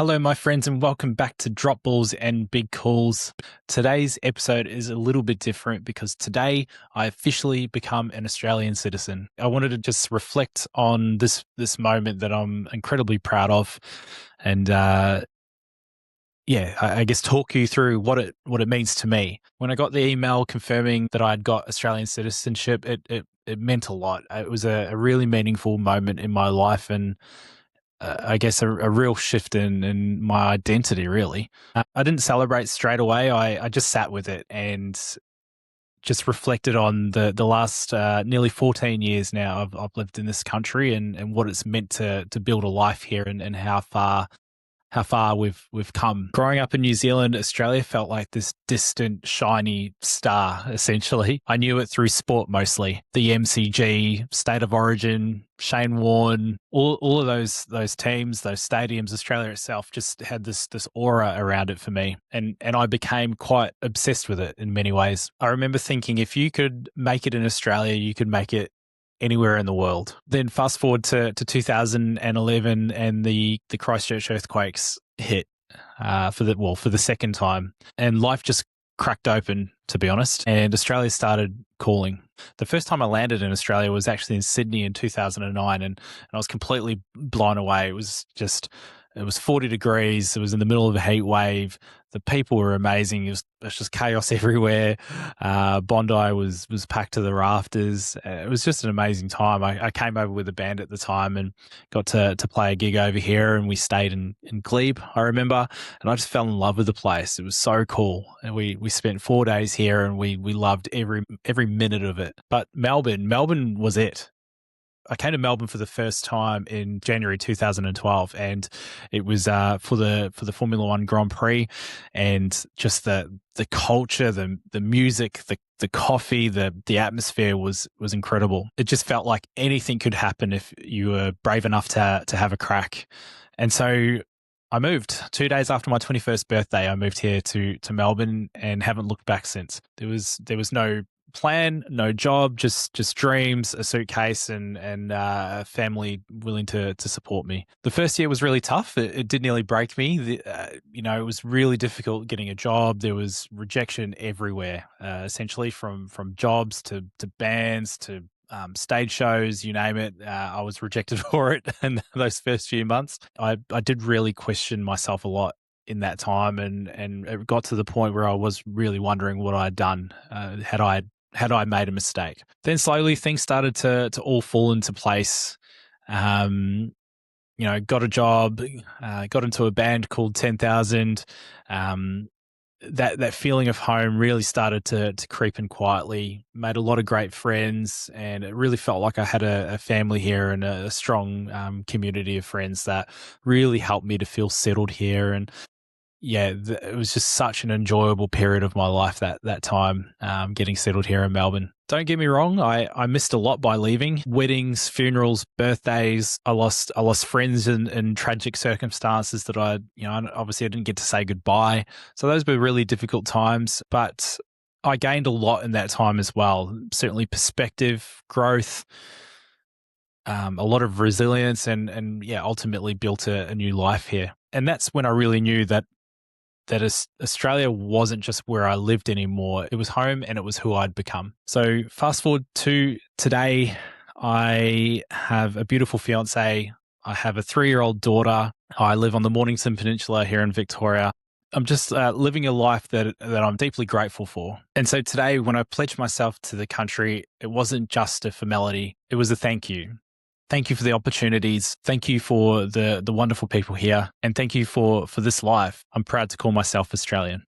Hello, my friends, and welcome back to Drop Balls and Big Calls. Today's episode is a little bit different because today I officially become an Australian citizen. I wanted to just reflect on this moment that I'm incredibly proud of, and I guess talk you through what it means to me. When I got the email confirming that I'd got Australian citizenship, it meant a lot. It was a really meaningful moment in my life, and I guess a real shift in my identity, really. I didn't celebrate straight away. I just sat with it and just reflected on the last nearly 14 years now I've lived in this country, and what it's meant to build a life here, and how far we've come. Growing up in New Zealand, Australia felt like this distant, shiny star, essentially. I knew it through sport mostly. The MCG, State of Origin, Shane Warne, all of those teams, those stadiums, Australia itself just had this aura around it for me. And I became quite obsessed with it in many ways. I remember thinking, if you could make it in Australia, you could make it anywhere in the world. Then fast forward to 2011, and the Christchurch earthquakes hit for the second time, and life just cracked open, to be honest, and Australia started calling. The first time I landed in Australia was actually in Sydney in 2009, and I was completely blown away. It was 40 degrees. It was in the middle of a heat wave. The people were amazing. It was just chaos everywhere. Bondi was packed to the rafters. It was just an amazing time. I came over with a band at the time and got to play a gig over here, and we stayed in Glebe, I remember, and I just fell in love with the place. It was so cool. And we spent 4 days here, and we loved every minute of it. But Melbourne was it. I came to Melbourne for the first time in January 2012, and it was for the Formula One Grand Prix, and just the culture, the music, the coffee, the atmosphere was incredible. It just felt like anything could happen if you were brave enough to have a crack. And so I moved 2 days after my 21st birthday. I moved here to Melbourne and haven't looked back since. There was no plan, no job, just dreams, a suitcase, and a family willing to support me. The first year was really tough. It did nearly break me. It was really difficult getting a job. There was rejection everywhere, essentially from jobs to bands to stage shows, you name it. I was rejected for it in those first few months. I did really question myself a lot in that time, and it got to the point where I was really wondering what I'd done. Had I made a mistake? Then slowly things started to all fall into place. Got a job, got into a band called 10,000. That feeling of home really started to creep in quietly. Made a lot of great friends, and it really felt like I had a family here and a strong community of friends that really helped me to feel settled here. And it was just such an enjoyable period of my life that time, getting settled here in Melbourne. Don't get me wrong, I missed a lot by leaving. Weddings, funerals, birthdays. I lost friends in tragic circumstances that obviously I didn't get to say goodbye. So those were really difficult times, but I gained a lot in that time as well. Certainly perspective, growth, a lot of resilience, and ultimately built a new life here. And that's when I really knew that Australia wasn't just where I lived anymore. It was home, and it was who I'd become. So fast forward to today, I have a beautiful fiance. I have a 3-year-old daughter. I live on the Mornington Peninsula here in Victoria. I'm just living a life that I'm deeply grateful for. And so today, when I pledged myself to the country, it wasn't just a formality. It was a thank you. Thank you for the opportunities. Thank you for the wonderful people here. And thank you for this life. I'm proud to call myself Australian.